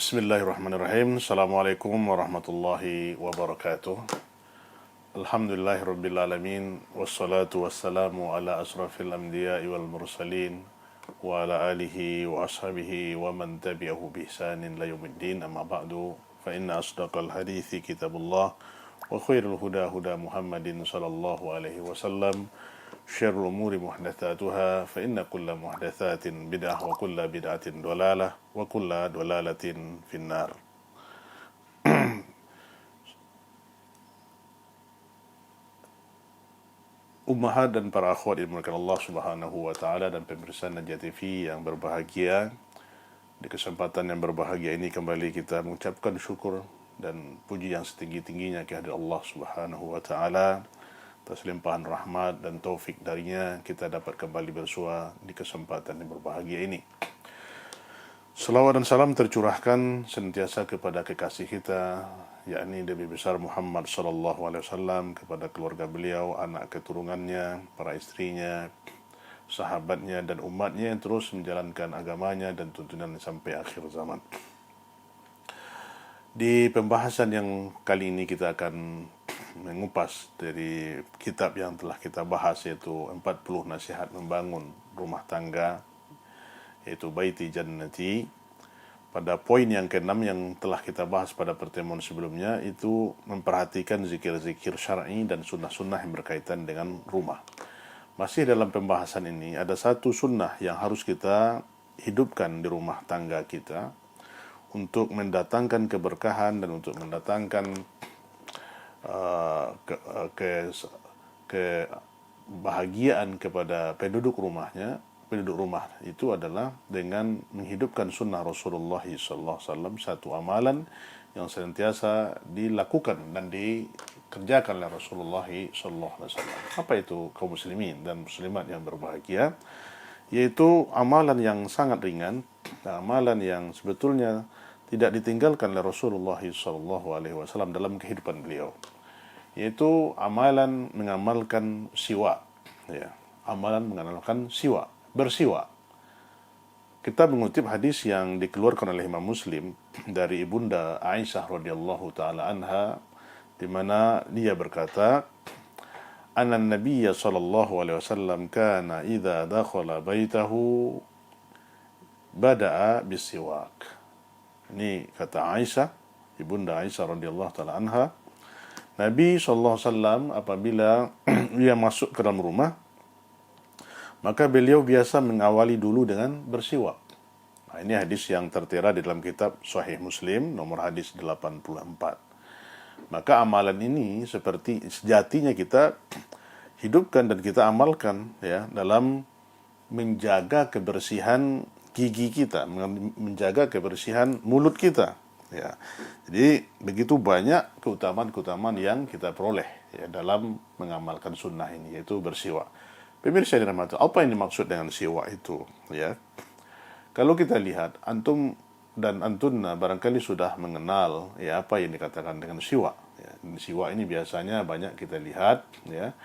Bismillahirrahmanirrahim. Assalamualaikum warahmatullahi wabarakatuh. Alhamdulillahirabbil alamin wassalatu wassalamu ala asrafil anbiya'i wal mursalin wa ala alihi wa ashabihi wa man tabi'ahu bi ihsanin ila yaumiddin. Amma ba'du, fa inna asdaqal hadithi kitabullah wa khairul huda huda Muhammadin sallallahu alaihi wasallam. Syarrul umuri muhdatsatuha fa inna kulla muhdatsatin bid'ah wa kulla bid'atin dhalalah wa kulla dhalalatin finnar. Ummahat dan para akhwat yang dimuliakan Allah Subhanahu wa taala dan pemirsa Najah TV yang berbahagia, di kesempatan yang berbahagia ini kembali kita mengucapkan syukur dan puji yang setinggi-tingginya kehadirat Allah Subhanahu wa taala. Atas limpahan rahmat dan taufik darinya kita dapat kembali bersua di kesempatan yang berbahagia ini. Salawat dan salam tercurahkan senantiasa kepada kekasih kita, yakni Nabi besar Muhammad sallallahu alaihi wasallam, kepada keluarga beliau, anak keturunannya, para istrinya, sahabatnya dan umatnya yang terus menjalankan agamanya dan tuntunannya sampai akhir zaman. Di pembahasan yang kali ini kita akan mengupas dari kitab yang telah kita bahas, yaitu 40 nasihat membangun rumah tangga, yaitu Baiti Jannati. Pada poin yang ke-6 yang telah kita bahas pada pertemuan sebelumnya, itu memperhatikan zikir-zikir syar'i dan sunnah-sunnah yang berkaitan dengan rumah. Masih dalam pembahasan ini ada satu sunnah yang harus kita hidupkan di rumah tangga kita untuk mendatangkan keberkahan dan untuk mendatangkan kebahagiaan kepada penduduk rumahnya. Penduduk rumah itu adalah dengan menghidupkan sunnah Rasulullah SAW, satu amalan yang senantiasa dilakukan dan dikerjakan oleh Rasulullah SAW. Apa itu kaum muslimin dan muslimat yang berbahagia? Yaitu amalan yang sangat ringan, amalan yang sebetulnya tidak ditinggalkan oleh Rasulullah SAW dalam kehidupan beliau, yaitu amalan mengamalkan siwak, ya, amalan mengamalkan siwak, bersiwak. Kita mengutip hadis yang dikeluarkan oleh Imam Muslim dari Ibunda Aisyah radhiyallahu taala anha, di mana dia berkata, "Anna an-nabiyya sallallahu alaihi wasallam kana idza dakhala baitahu bada'a bis-siwak." Ini kata Aisyah, Ibunda Aisyah radhiyallahu taala anha, Nabi SAW apabila dia masuk ke dalam rumah, maka beliau biasa mengawali dulu dengan bersiwak. Nah, ini hadis yang tertera di dalam kitab Sahih Muslim nomor hadis 84. Maka amalan ini seperti sejatinya kita hidupkan dan kita amalkan, ya, dalam menjaga kebersihan gigi kita, menjaga kebersihan mulut kita. Ya, jadi begitu banyak keutamaan-keutamaan yang kita peroleh, ya, dalam mengamalkan sunnah ini, yaitu bersiwak. Pemirsa yang dirahmati, apa yang dimaksud dengan siwak itu? Ya, kalau kita lihat, antum dan antunna barangkali sudah mengenal, ya, apa yang dikatakan dengan siwak. Ya, siwak ini biasanya banyak kita lihat, ya,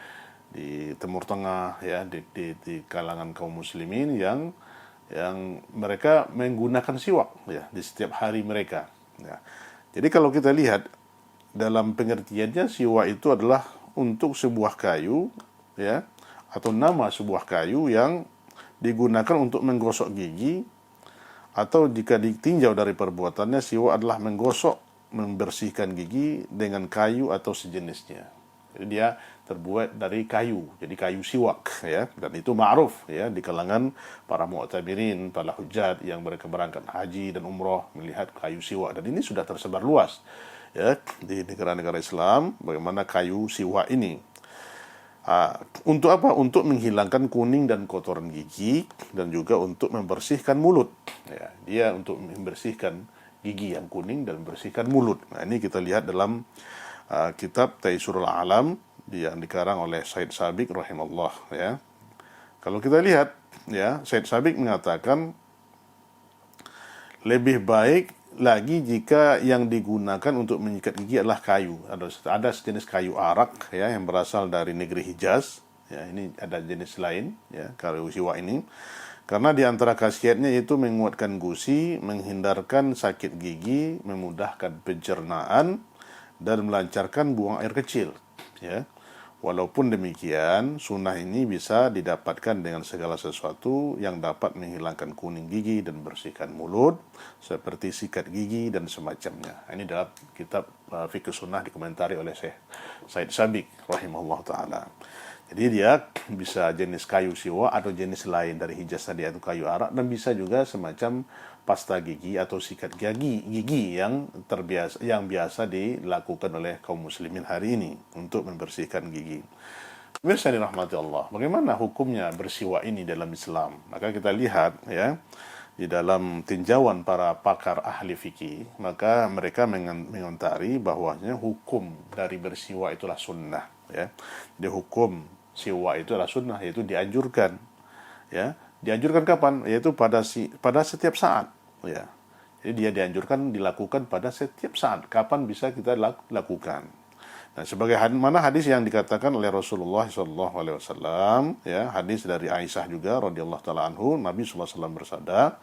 di Timur Tengah, ya, di kalangan kaum muslimin yang mereka menggunakan siwak, ya, di setiap hari mereka. Ya. Jadi kalau kita lihat dalam pengertiannya, siwak itu adalah untuk sebuah kayu, ya, atau nama sebuah kayu yang digunakan untuk menggosok gigi, atau jika ditinjau dari perbuatannya, siwak adalah menggosok, membersihkan gigi dengan kayu atau sejenisnya. Jadi dia terbuat dari kayu, jadi kayu siwak, ya, dan itu ma'ruf, ya, di kalangan para mu'tabirin, para hujjat yang mereka berangkat haji dan umrah melihat kayu siwak, dan ini sudah tersebar luas, ya, di negara-negara Islam bagaimana kayu siwak ini. Untuk apa? Untuk menghilangkan kuning dan kotoran gigi dan juga untuk membersihkan mulut. Ya, dia untuk membersihkan gigi yang kuning dan membersihkan mulut. Nah, ini kita lihat dalam kitab Taisurul Alam yang dikarang oleh Said Sabiq rahimahullah, ya. Kalau kita lihat, ya, Said Sabiq mengatakan lebih baik lagi jika yang digunakan untuk menyikat gigi adalah kayu. Ada sejenis kayu arak, ya, yang berasal dari negeri Hijaz, Ya, ini ada jenis lain ya kayu siwak ini. Karena di antara khasiatnya yaitu menguatkan gusi, menghindarkan sakit gigi, memudahkan pencernaan dan melancarkan buang air kecil, ya. Walaupun demikian, sunnah ini bisa didapatkan dengan segala sesuatu yang dapat menghilangkan kuning gigi dan bersihkan mulut, seperti sikat gigi dan semacamnya. Ini dalam kitab Fikih Sunnah dikomentari oleh Syekh Said Sabiq rahimahullah ta'ala. Jadi dia bisa jenis kayu siwa atau jenis lain dari hijaz tadi atau kayu arak, dan bisa juga semacam pasta gigi atau sikat gigi yang biasa dilakukan oleh kaum muslimin hari ini untuk membersihkan gigi. Pemirsa dirahmati Allah, bagaimana hukumnya bersiwak ini dalam Islam? Maka kita lihat ya, di dalam tinjauan para pakar ahli fikih, maka mereka mengomentari bahwasanya hukum dari bersiwak itulah sunnah, ya. Jadi hukum siwak itu adalah sunnah, yaitu dianjurkan, ya. Dianjurkan kapan? Yaitu pada setiap saat, ya. Jadi dia dianjurkan dilakukan pada setiap saat. Kapan bisa kita lakukan? Nah, sebagai mana hadis yang dikatakan oleh Rasulullah SAW, ya, hadis dari Aisyah juga radhiyallahu taala anhu, Nabi SAW bersabda,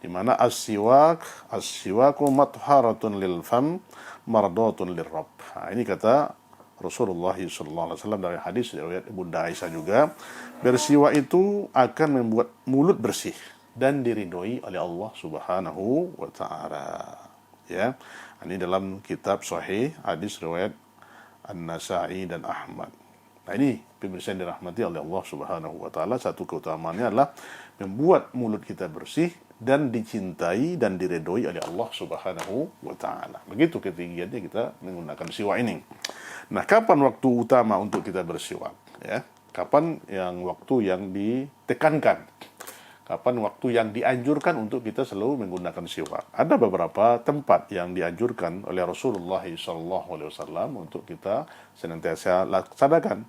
di mana as-siwaku matharatun lil fam mardatun lirrabb. Nah, ini kata Rasulullah SAW dari hadis riwayat Bunda Aisyah juga, bersiwak itu akan membuat mulut bersih dan diridhoi oleh Allah Subhanahu wa taala. Ya. Ini dalam kitab Sahih hadis riwayat An-Nasa'i dan Ahmad. Nah, ini pemirsa yang dirahmati oleh Allah Subhanahu wa taala, satu keutamaannya adalah membuat mulut kita bersih dan dicintai dan diridhoi oleh Allah Subhanahu wa taala. Begitu ketinggiannya kita menggunakan siwak ini. Nah, kapan waktu utama untuk kita bersiwak? Ya, kapan waktu yang ditekankan? Kapan waktu yang dianjurkan untuk kita selalu menggunakan siwak? Ada beberapa tempat yang dianjurkan oleh Rasulullah SAW untuk kita senantiasa laksanakan.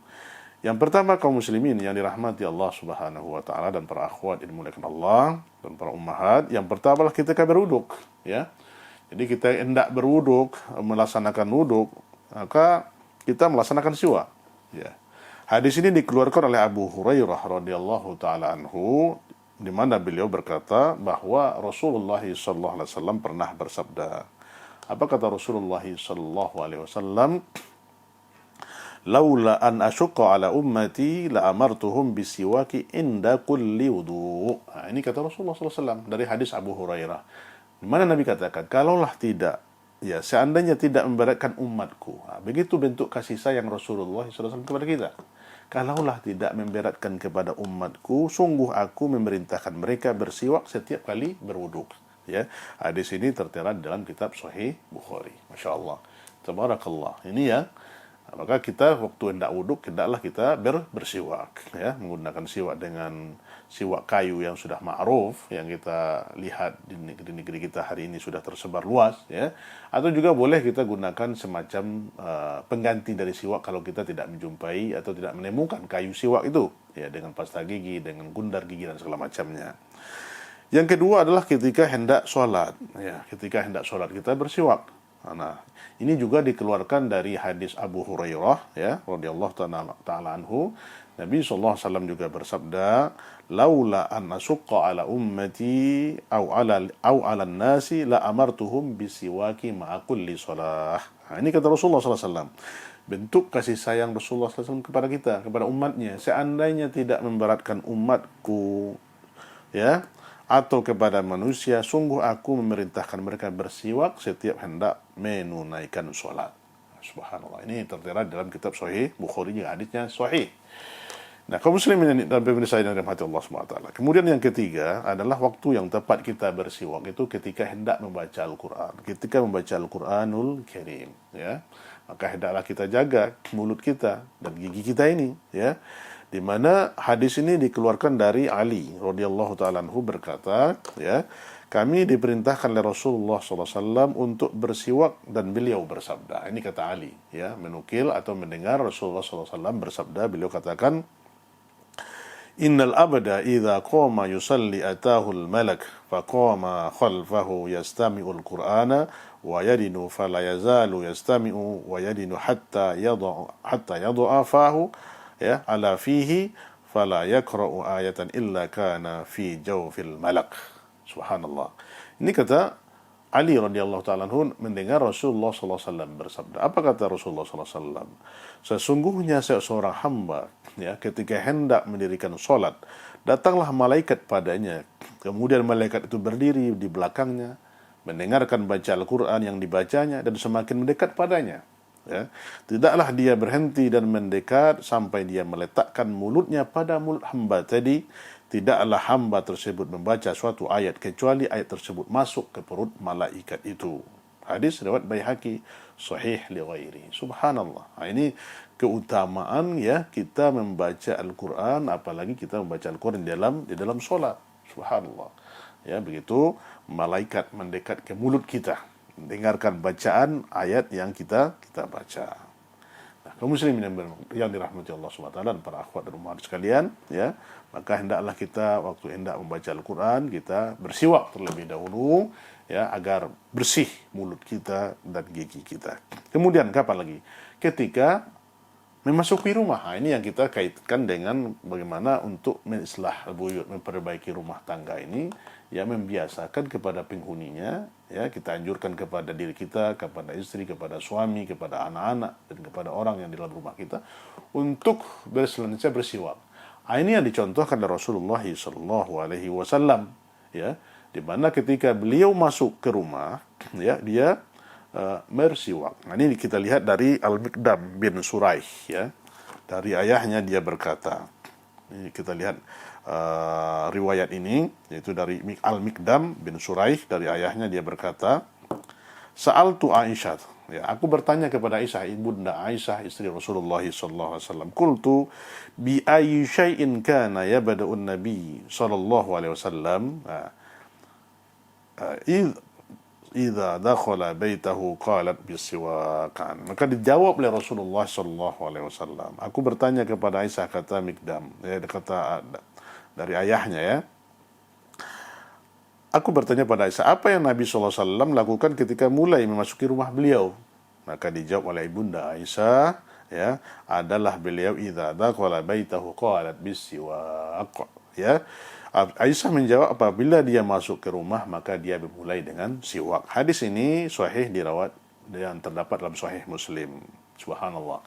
Yang pertama, kaum muslimin yang dirahmati Allah Subhanahu wa taala dan para akhwat yang dimuliakan Allah dan para ummahat, yang pertama adalah ketika berwuduk, ya. Jadi kita hendak berwuduk, melaksanakan wuduk, maka kita melaksanakan siwak, ya. Hadis ini dikeluarkan oleh Abu Hurairah radhiyallahu taala anhu, di mana beliau berkata bahwa Rasulullah SAW pernah bersabda. Apa kata Rasulullah SAW? Laula an asyqa ala ummati la amartuhum bisiwaki inda kulli wudu. Nah, ini kata Rasulullah SAW dari hadis Abu Hurairah. Di mana Nabi katakan, kalaulah tidak, ya, seandainya tidak memberatkan umatku. Nah, begitu bentuk kasih sayang Rasulullah SAW kepada kita. Kalaulah tidak memberatkan kepada umatku, sungguh aku memerintahkan mereka bersiwak setiap kali berwuduk. Ya, hadis ini tertera dalam kitab Sahih Bukhari. Masya Allah, tabarakallah. Ini ya. Maka kita waktu hendak wuduk, hendaklah kita bersiwak, ya, menggunakan siwak dengan siwak kayu yang sudah ma'ruf, yang kita lihat di negeri kita hari ini sudah tersebar luas, ya. Atau juga boleh kita gunakan semacam pengganti dari siwak kalau kita tidak menjumpai atau tidak menemukan kayu siwak itu, ya, dengan pasta gigi, dengan gundar gigi dan segala macamnya. Yang kedua adalah ketika hendak sholat, ya, ketika hendak sholat kita bersiwak. Nah, ini juga dikeluarkan dari hadis Abu Hurairah, ya, radhiyallahu taala anhu. Nabi SAW juga bersabda, laula an asyqa ala ummati au ala nasi la amartuhum bisiwaki ma'a kulli shalah. Nah, ini kata Rasulullah SAW. Bentuk kasih sayang Rasulullah SAW kepada kita, kepada umatnya. Seandainya tidak memberatkan umatku, ya, atau kepada manusia, sungguh aku memerintahkan mereka bersiwak setiap hendak menunaikan sholat. Subhanallah, ini tertera dalam kitab Sahih Bukhari, juga hadisnya sahih. Nah, kaum muslimin dan pemirsa yang dirahmati Allah SWT. Kemudian yang ketiga adalah waktu yang tepat kita bersiwak itu ketika hendak membaca Al-Quran. Ketika membaca Al-Quranul Karim, ya, maka hendaklah kita jaga mulut kita dan gigi kita ini, ya. Di mana hadis ini dikeluarkan dari Ali radhiyallahu taala anhu berkata, ya, kami diperintahkan oleh Rasulullah SAW untuk bersiwak dan beliau bersabda. Ini kata Ali, ya, menukil atau mendengar Rasulullah SAW bersabda. Beliau katakan, innal abda idza qama yusalli atahu al-malak faqama khalfahu yastami'u al-Qur'ana wa yadinu fala yazalu yastami'u wa yadinu hatta yad'a fahu ya ala fihi fala yaqra'u ayatan illa kana fi jawfil malak. Subhanallah. Ini kata Ali radhiyallahu ta'ala anhu mendengar Rasulullah sallallahu alaihi wasallam bersabda. Apa kata Rasulullah sallallahu alaihi wasallam? Sesungguhnya seorang hamba ya ketika hendak mendirikan salat, datanglah malaikat padanya. Kemudian malaikat itu berdiri di belakangnya, mendengarkan baca Al-Quran yang dibacanya dan semakin mendekat padanya. Ya. Tidaklah dia berhenti dan mendekat sampai dia meletakkan mulutnya pada mulut hamba tadi. Tidaklah hamba tersebut membaca suatu ayat kecuali ayat tersebut masuk ke perut malaikat itu. Hadis riwayat Baihaqi sahih li ghairi. Subhanallah. Nah, ini keutamaan ya kita membaca Al-Quran, apalagi kita membaca Al-Quran di dalam solat. Subhanallah. Ya, begitu malaikat mendekat ke mulut kita, mendengarkan bacaan ayat yang kita baca. Nah, kaum muslimin yang dirahmati Allah SWT dan para akhwat dan umat sekalian, ya, maka hendaklah kita waktu hendak membaca Al-Quran kita bersiwak terlebih dahulu, ya, agar bersih mulut kita dan gigi kita. Kemudian kapan lagi? Ketika memasuki rumah. Nah, ini yang kita kaitkan dengan bagaimana untuk mengislah buyut, memperbaiki rumah tangga ini, ya, membiasakan kepada penghuninya, ya, kita anjurkan kepada diri kita, kepada istri, kepada suami, kepada anak-anak, dan kepada orang yang di dalam rumah kita untuk berselanjutnya bersiwak. Nah, ini yang dicontohkan oleh Rasulullah SAW, ya, di mana ketika beliau masuk ke rumah, ya, dia bersiwak. Nah, ini kita lihat dari Al-Miqdam bin Suraih, ya. Dari ayahnya dia berkata. Ini kita lihat riwayat ini, yaitu dari Al-Miqdam bin Suraih, dari ayahnya dia berkata, Sa'altu Aisyah, ya, aku bertanya kepada Aisyah, ibunda Aisyah istri Rasulullah sallallahu alaihi wasallam, qultu bi ayyi syai'in kana yabda'un nabi sallallahu alaihi wasallam idza dakhala baitahu qalat bisiwakan. Maka dijawab oleh Rasulullah sallallahu alaihi wasallam. Aku bertanya kepada Aisyah, kata Mikdam, ya, kata dari ayahnya, ya. Aku bertanya pada Aisyah, apa yang Nabi sallallahu alaihi wasallam lakukan ketika mulai memasuki rumah beliau? Maka dijawab oleh ibunda Aisyah, ya, adalah beliau idza dakhala baitahu qalat bisiwak, ya. Aisyah menjawab, apabila dia masuk ke rumah maka dia bermulai dengan siwak. Hadis ini sahih dirawat yang terdapat dalam Sahih Muslim. Subhanallah.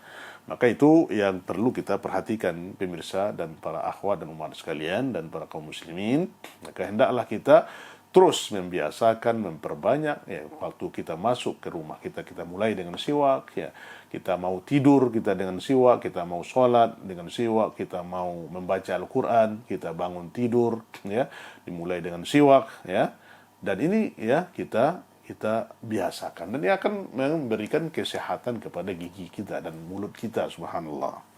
Maka itu yang perlu kita perhatikan pemirsa dan para akhwat dan umat sekalian dan para kaum muslimin. Maka hendaklah kita terus membiasakan, memperbanyak, ya, waktu kita masuk ke rumah kita mulai dengan siwak, ya. Kita mau tidur kita dengan siwak, kita mau sholat dengan siwak, kita mau membaca Al-Quran, kita bangun tidur, ya, dimulai dengan siwak, ya. Dan ini, ya, kita biasakan, dan dia akan memberikan kesehatan kepada gigi kita dan mulut kita. Subhanallah.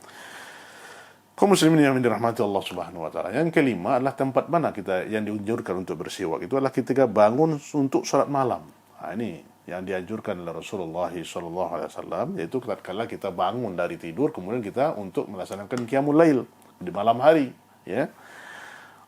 Kaum muslimin yang dirahmati Allah Subhanahu wa taala. Yang kelima adalah tempat mana kita yang dianjurkan untuk bersiwak, itu adalah ketika bangun untuk salat malam. Nah, ini yang dianjurkan oleh Rasulullah sallallahu alaihi wasallam, yaitu tatkala kita bangun dari tidur kemudian kita untuk melaksanakan qiyamul lail di malam hari, ya.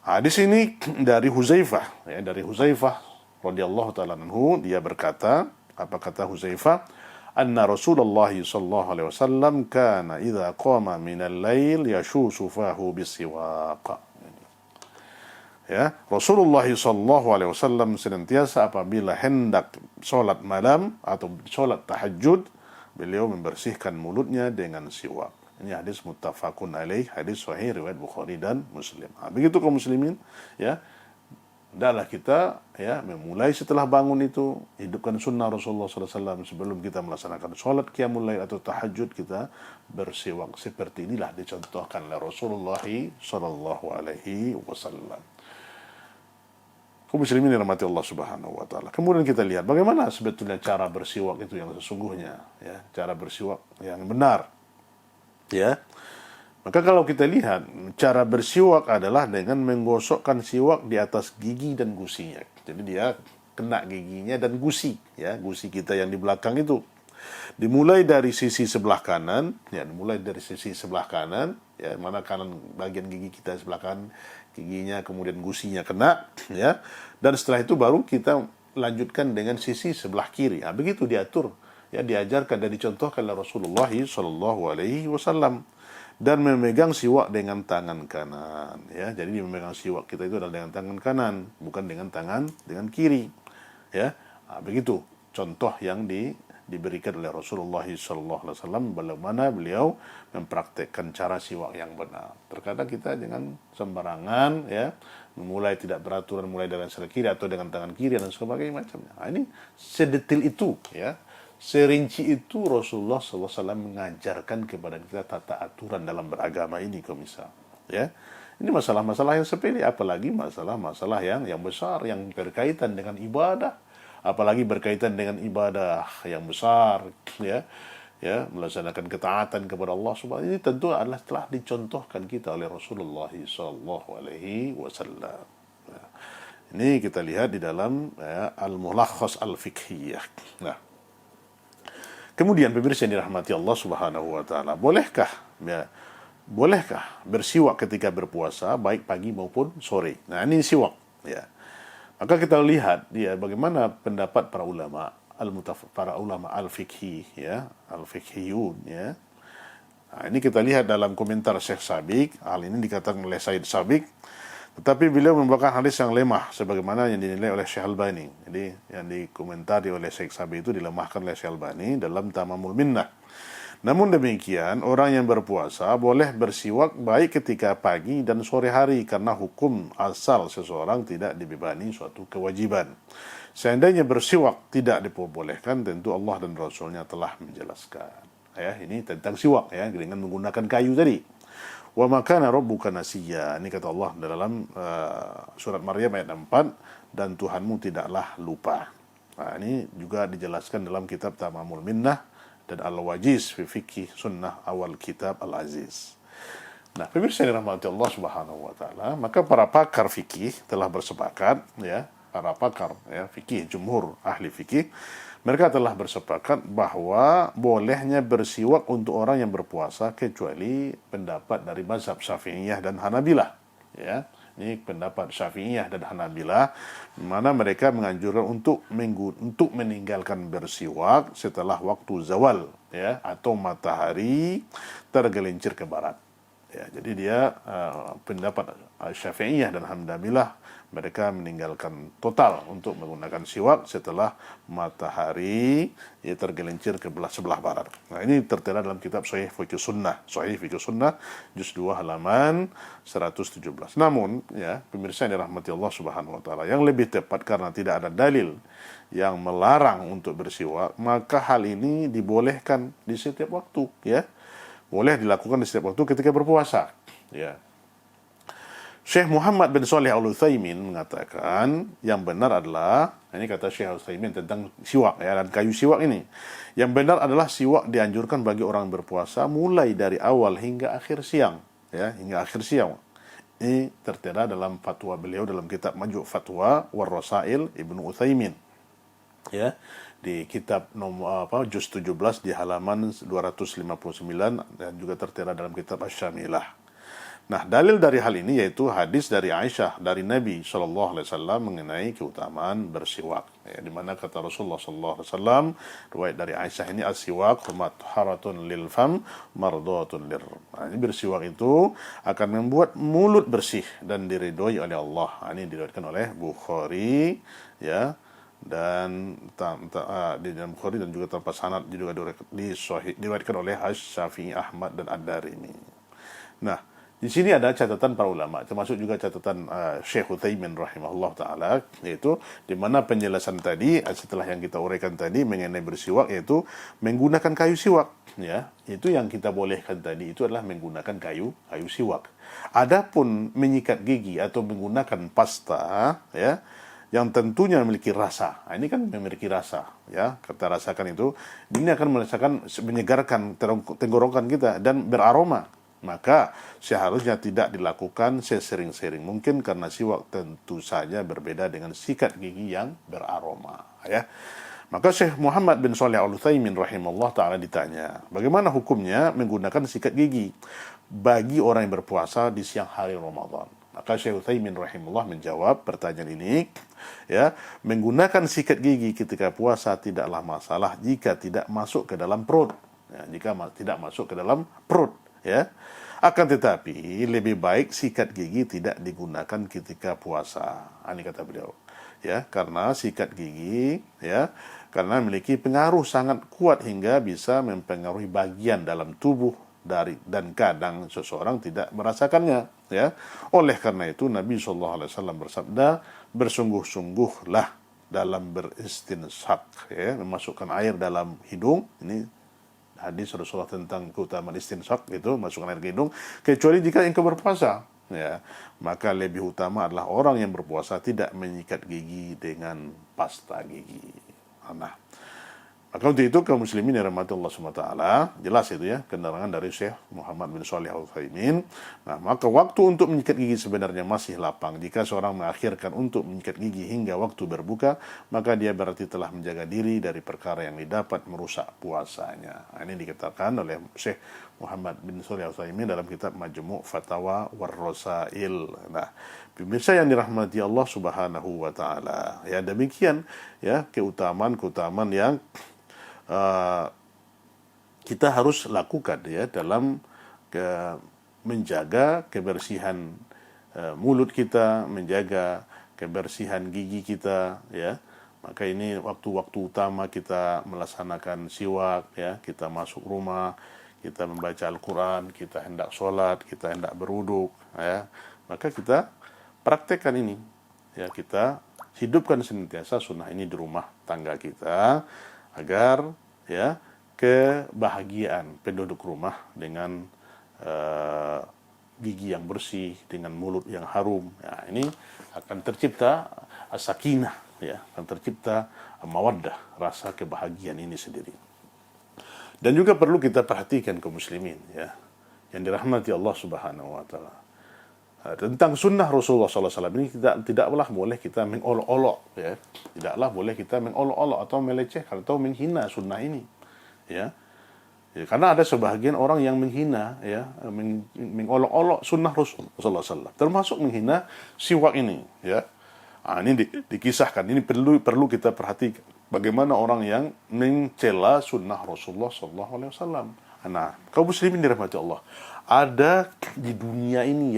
Nah, di sini dari Huzaifah, ya, dari Huzaifah radhiyallahu taala anhu, dia berkata, apa kata Huzaifah? Anna Rasulullah sallallahu alaihi wasallam kana idza qama minal lail yashusu fahu bisiwaq. Ya, Rasulullah sallallahu alaihi wasallam senantiasa apabila hendak salat malam atau salat tahajud, beliau membersihkan mulutnya dengan siwak. Ini hadis muttafaqun alaih, hadis sahih riwayat Bukhari dan Muslim. Begitu kaum muslimin, ya. Hendaklah kita, ya, memulai setelah bangun itu hidupkan sunnah Rasulullah SAW sebelum kita melaksanakan sholat qiyamul lail atau tahajud, kita bersiwak seperti inilah dicontohkan oleh Rasulullah SAW. Kaum muslimin dirahmati Allah Subhanahu wa taala. Kemudian kita lihat bagaimana sebetulnya cara bersiwak itu yang sesungguhnya, ya, cara bersiwak yang benar, ya. Maka kalau kita lihat, cara bersiwak adalah dengan menggosokkan siwak di atas gigi dan gusinya. Jadi dia kena giginya dan gusi, ya, gusi kita yang di belakang itu. Dimulai dari sisi sebelah kanan, ya, ya, mana kanan bagian gigi kita sebelah kanan, giginya kemudian gusinya kena, ya. Dan setelah itu baru kita lanjutkan dengan sisi sebelah kiri. Nah, begitu diatur, ya, diajarkan dan dicontohkan oleh Rasulullah sallallahu alaihi wasallam. dan memegang siwak dengan tangan kanan. Ya, jadi memegang siwak kita itu adalah dengan tangan kanan, bukan dengan dengan kiri. Ya, begitu contoh yang diberikan oleh Rasulullah SAW bagaimana beliau mempraktekkan cara siwak yang benar. Terkadang kita dengan sembarangan ya memulai tidak beraturan, mulai dengan sebelah kiri atau dengan tangan kiri dan sebagainya macamnya. Nah, ini sedetil itu ya. Serinci itu Rasulullah SAW mengajarkan kepada kita tata aturan dalam beragama ini, misal. Ya, ini masalah-masalah yang sepele, apalagi masalah-masalah yang besar yang berkaitan dengan ibadah, apalagi berkaitan dengan ibadah yang besar, ya, melaksanakan ketaatan kepada Allah Subhanahu. Ini tentu adalah telah dicontohkan kita oleh Rasulullah SAW. Ini kita lihat di dalam Al-Mulakhas Al-Fiqhiyah. Nah, kemudian pemirsa yang dirahmati Allah Subhanahu wa taala, bolehkah bersiwak ketika berpuasa baik pagi maupun sore? Nah, ini siwak ya. Maka kita lihat bagaimana pendapat para ulama al-fiqhi ya, al-fiqhiyun ya. Nah, ini kita lihat dalam komentar Syekh Sabiq, hal ini dikatakan oleh Said Sabiq, tetapi beliau membawakan hadis yang lemah sebagaimana yang dinilai oleh Syekh Albani. Jadi yang dikomentari oleh Syekh Sabiq itu dilemahkan oleh Syekh Albani dalam Tamamul Minnah. Namun demikian, orang yang berpuasa boleh bersiwak baik ketika pagi dan sore hari karena hukum asal seseorang tidak dibebani suatu kewajiban. Seandainya bersiwak tidak diperbolehkan, tentu Allah dan Rasulnya telah menjelaskan. Ya, ini tentang siwak ya, dengan menggunakan kayu tadi. Wa makana rabbuka nasiya. Ini kata Allah dalam surat Maryam ayat 4, dan Tuhanmu tidaklah lupa. Nah, ini juga dijelaskan dalam kitab Tamamul Minnah dan Al-Wajiz fi Fiqh Sunnah awal kitab Al-Aziz. Nah, pemirsa yang dirahmati Allah Subhanahu wa taala, maka para pakar fikih telah bersepakat ya, para pakar ya fikih, jumhur ahli fikih, mereka telah bersepakat bahwa bolehnya bersiwak untuk orang yang berpuasa kecuali pendapat dari mazhab Syafi'iyah dan Hanabilah ya. Ini pendapat Syafi'iyah dan Hanabilah, mana mereka menganjurkan untuk meninggalkan bersiwak setelah waktu zawal ya, atau matahari tergelincir ke barat. Ya, jadi dia pendapat Syafi'iyah dan Hanabilah, mereka meninggalkan total untuk menggunakan siwak setelah matahari tergelincir ke sebelah barat. Nah, ini tertera dalam kitab Sahih Fiqh Sunnah, juz 2 halaman 117. Namun, ya, pemirsa yang dirahmati Allah Subhanahu wa taala, yang lebih tepat karena tidak ada dalil yang melarang untuk bersiwak, maka hal ini dibolehkan di setiap waktu, ya. Boleh dilakukan di setiap waktu ketika berpuasa, ya. Syekh Muhammad bin Shalih Al-Utsaimin mengatakan yang benar adalah, ini kata Syekh Al-Utsaimin tentang siwak ya, dan kayu siwak ini, yang benar adalah siwak dianjurkan bagi orang berpuasa mulai dari awal hingga akhir siang ya, hingga akhir siang. Ini tertera dalam fatwa beliau dalam kitab Majmu' Fatwa war Rasail Ibnu Utsaimin ya, di kitab nomor juz 17 di halaman 259, dan juga tertera dalam kitab Asy-Syamilah. Nah, dalil dari hal ini yaitu hadis dari Aisyah dari Nabi SAW mengenai keutamaan bersiwak. Ya, di mana kata Rasulullah SAW, riwayat dari Aisyah ini, as-siwak matharatun lil fam mardatun lir. Nah, ini bersiwak itu akan membuat mulut bersih dan diridhoi oleh Allah. Nah, ini diriwayatkan oleh Bukhari ya, dan di dalam Bukhari dan juga tanpa sanad juga diriwayatkan oleh Asy-Syafi'i, Ahmad dan Ad-Darimi. Nah, di sini ada catatan para ulama, termasuk juga catatan Syekh Utsaimin rahimahullah taala, yaitu di mana penjelasan tadi setelah yang kita uraikan tadi mengenai bersiwak, yaitu menggunakan kayu siwak ya. Itu yang kita bolehkan tadi itu adalah menggunakan kayu siwak. Adapun menyikat gigi atau menggunakan pasta ya, yang tentunya memiliki rasa. Nah, ini kan memiliki rasa ya. Kita rasakan itu, ini akan merasakan menyegarkan tenggorokan kita dan beraroma. Maka seharusnya tidak dilakukan sesering-sering mungkin karena siwak tentu saja berbeda dengan sikat gigi yang beraroma ya. Maka Syekh Muhammad bin Shalih Al-Utsaimin rahimahullah taala ditanya, bagaimana hukumnya menggunakan sikat gigi bagi orang yang berpuasa di siang hari Ramadan? Maka Syekh Utsaimin rahimahullah menjawab pertanyaan ini ya, menggunakan sikat gigi ketika puasa tidaklah masalah jika tidak masuk ke dalam perut. Ya, jika tidak masuk ke dalam perut ya. Akan tetapi lebih baik sikat gigi tidak digunakan ketika puasa. Ini kata beliau. Ya, karena sikat gigi ya, karena memiliki pengaruh sangat kuat hingga bisa mempengaruhi bagian dalam tubuh dan kadang seseorang tidak merasakannya ya. Oleh karena itu Nabi SAW bersabda, bersungguh-sungguhlah dalam beristinsyak ya, memasukkan air dalam hidung. Ini hadis Rasulullah tentang keutamaan istinsyak, itu masukkan air ke hidung, kecuali jika engkau berpuasa ya, maka lebih utama adalah orang yang berpuasa tidak menyikat gigi dengan pasta gigi. Nah, maka untuk itu kaum muslimin yang dirahmati Allah SWT, jelas itu ya keterangan dari Syekh Muhammad bin Shalih Al-Utsaimin. Nah, maka waktu untuk menyikat gigi sebenarnya masih lapang. Jika seorang mengakhirkan untuk menyikat gigi hingga waktu berbuka, maka dia berarti telah menjaga diri dari perkara yang dapat merusak puasanya. Nah, ini dikatakan oleh Syekh Muhammad bin Shalih Al-Utsaimin dalam kitab Majmu' Fatawa War-Rasail. Nah, pemirsa yang dirahmati Allah Subhanahu wa taala, ya demikian ya keutamaan yang kita harus lakukan ya dalam menjaga kebersihan mulut kita, menjaga kebersihan gigi kita ya. Maka ini waktu-waktu utama kita melaksanakan siwak ya, kita masuk rumah, kita membaca Al-Quran, kita hendak sholat, kita hendak berwuduk ya. Maka kita praktekkan ini ya, kita hidupkan senantiasa sunnah ini di rumah tangga kita, agar ya kebahagiaan penduduk rumah dengan gigi yang bersih, dengan mulut yang harum, ya, ini akan tercipta as-sakinah ya, akan tercipta mawaddah, rasa kebahagiaan ini sendiri. Dan juga perlu kita perhatikan kaum muslimin ya yang dirahmati Allah Subhanahu wa taala, tentang sunnah Rasulullah SAW ini tidaklah boleh kita mengolok-olok ya, tidaklah boleh kita mengolok-olok atau melecehkan atau menghina sunnah ini ya. Ya, karena ada sebagian orang yang menghina ya, mengolok-olok sunnah Rasulullah SAW, termasuk menghina siwak ini ya. Nah, ini dikisahkan, ini perlu kita perhatikan bagaimana orang yang mencela sunnah Rasulullah SAW. Nah, kaum muslimin dirahmati Allah, ada di dunia ini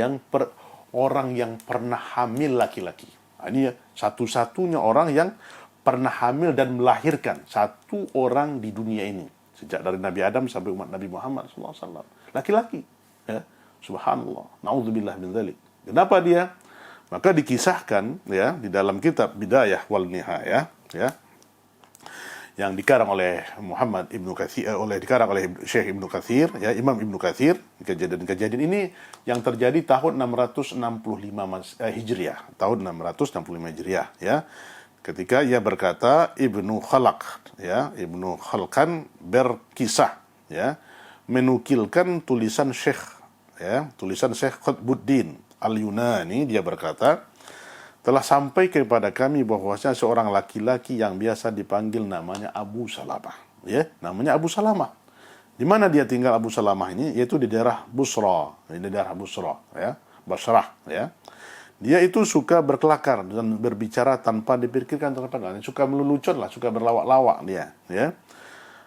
orang yang pernah hamil laki-laki. Ini ya, satu-satunya orang yang pernah hamil dan melahirkan, satu orang di dunia ini, sejak dari Nabi Adam sampai umat Nabi Muhammad SAW, laki-laki ya. Subhanallah, na'udzubillah min dzalik. Kenapa dia? Maka dikisahkan ya di dalam kitab Bidayah wal Nihayah ya, yang dikarang oleh dikarang oleh Syekh Ibnu Katsir ya, Imam Ibnu Katsir. Kejadian ini yang terjadi tahun 665 Hijriah, tahun 665 Hijriah ya. Ketika ia berkata, Ibnu Khalkan berkisah ya, menukilkan tulisan Syekh Qutbuddin Al-Yunani. Dia berkata, telah sampai kepada kami bahwasanya seorang laki-laki yang biasa dipanggil namanya Abu Salamah ya, namanya Abu Salamah. Di mana dia tinggal Abu Salamah ini? Yaitu di daerah Busra, ya, Basrah ya. Dia itu suka berkelakar dan berbicara tanpa dipikirkan, suka melelucon lah, suka berlawak-lawak dia ya.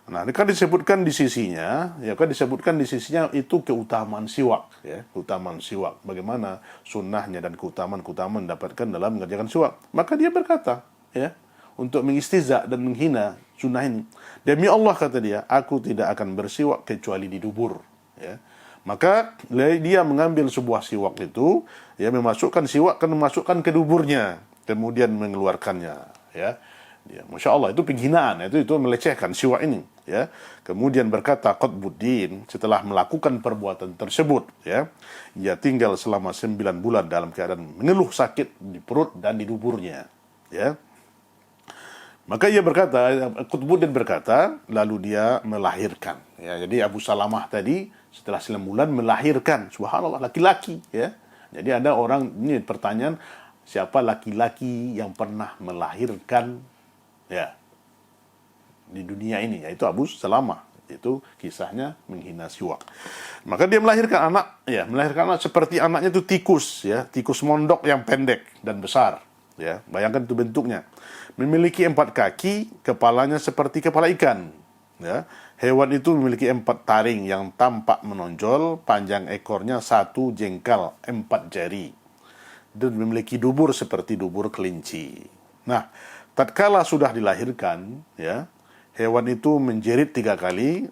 Nah, ini kan disebutkan di sisinya itu keutamaan siwak ya, keutamaan siwak, bagaimana sunnahnya dan keutamaan mendapatkan dalam mengerjakan siwak. Maka dia berkata ya, untuk mengistiza dan menghina sunnah ini, demi Allah kata dia, aku tidak akan bersiwak kecuali di dubur ya. Maka dia mengambil sebuah siwak itu ya, memasukkan ke duburnya, kemudian mengeluarkannya ya. Ya, Masya Allah, itu penghinaan, itu melecehkan siwak ini ya. Kemudian berkata Qutbuddin, setelah melakukan perbuatan tersebut ya, ia tinggal selama 9 bulan dalam keadaan mengeluh sakit di perut dan di duburnya ya. Maka Qutbuddin berkata, lalu dia melahirkan ya. Jadi Abu Salamah tadi setelah 9 bulan melahirkan, subhanallah, laki-laki ya. Jadi ada orang, ini pertanyaan, siapa laki-laki yang pernah melahirkan ya di dunia ini, yaitu Abu Salamah. Itu kisahnya menghina siwak. Maka dia melahirkan anak seperti anaknya itu tikus ya, tikus mondok yang pendek dan besar ya. Bayangkan itu bentuknya. Memiliki 4 kaki, kepalanya seperti kepala ikan ya. Hewan itu memiliki 4 taring yang tampak menonjol, panjang ekornya 1 jengkal, 4 jari, dan memiliki dubur seperti dubur kelinci. Nah, tatkala sudah dilahirkan, ya, hewan itu menjerit 3 kali,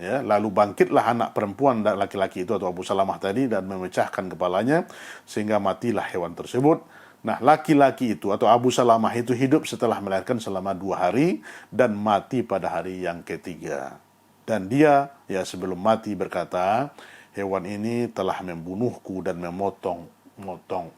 ya, lalu bangkitlah anak perempuan dan laki-laki itu atau Abu Salamah tadi dan memecahkan kepalanya sehingga matilah hewan tersebut. Nah, laki-laki itu atau Abu Salamah itu hidup setelah melahirkan selama 2 hari dan mati pada hari yang ketiga. Dan dia, ya, sebelum mati berkata, hewan ini telah membunuhku dan memotong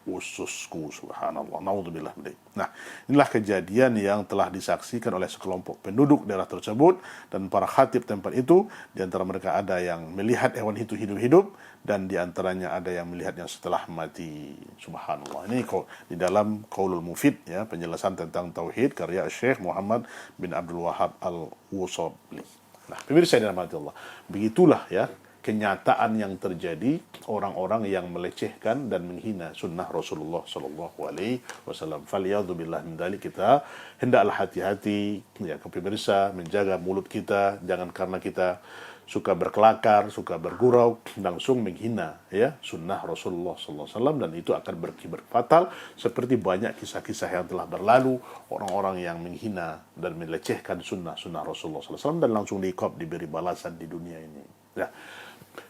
ususku. Subhanallah, naudzubillah. Nah, inilah kejadian yang telah disaksikan oleh sekelompok penduduk daerah tersebut dan para khatib tempat itu. Di antara mereka ada yang melihat hewan itu hidup-hidup dan di antaranya ada yang melihatnya setelah mati. Subhanallah. Ini di dalam Qaulul Mufid, ya, penjelasan tentang tauhid karya Syekh Muhammad bin Abdul Wahab Al-Wasabli. Nah, pemirsa yang dirahmati Allah, begitulah, ya, kenyataan yang terjadi orang-orang yang melecehkan dan menghina sunnah Rasulullah Sallallahu Alaihi Wasallam. Faliyadzubillah min dzalik, kita hendaklah hati-hati, ya, pemirsa, menjaga mulut kita, jangan karena kita suka berkelakar, suka bergurau, langsung menghina, ya, sunnah Rasulullah Sallallahu Alaihi Wasallam, dan itu akan berakibat fatal seperti banyak kisah-kisah yang telah berlalu, orang-orang yang menghina dan melecehkan sunnah Rasulullah Sallallahu Alaihi Wasallam dan langsung diberi balasan di dunia ini. Ya.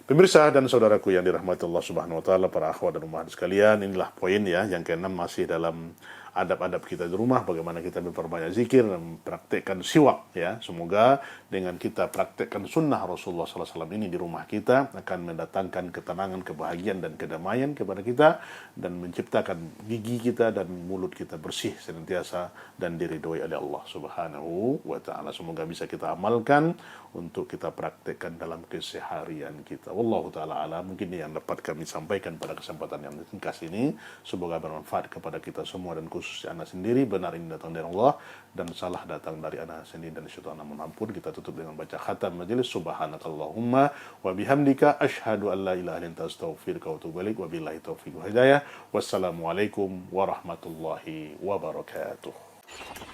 Pemirsa dan saudaraku yang dirahmati Allah Subhanahu wa taala, para akhwat dan ummahat sekalian, inilah poin, ya, yang keenam, masih dalam adab-adab kita di rumah, bagaimana kita memperbanyak zikir dan mempraktekkan siwak, ya. Semoga dengan kita praktekkan sunnah Rasulullah SAW ini di rumah kita akan mendatangkan ketenangan, kebahagiaan dan kedamaian kepada kita dan menciptakan gigi kita dan mulut kita bersih senantiasa dan diridhoi oleh Allah Subhanahu wa taala. Semoga bisa kita amalkan untuk kita praktekkan dalam keseharian kita. Wallahu taala alam. Mungkin yang dapat kami sampaikan pada kesempatan yang singkat ini, semoga bermanfaat kepada kita semua dan khususnya Anda sendiri. Benar ini datang dari Allah dan salah datang dari Anda sendiri dan syaitan. Mohon ampun. Kita tutup dengan baca khatam majelis. Subhanakallahumma wa bihamdika asyhadu an la ilaha illa anta astaghfiruka wa atubu ilaik. Wabillahi taufiq wal hidayah. Wassalamualaikum warahmatullahi wabarakatuh.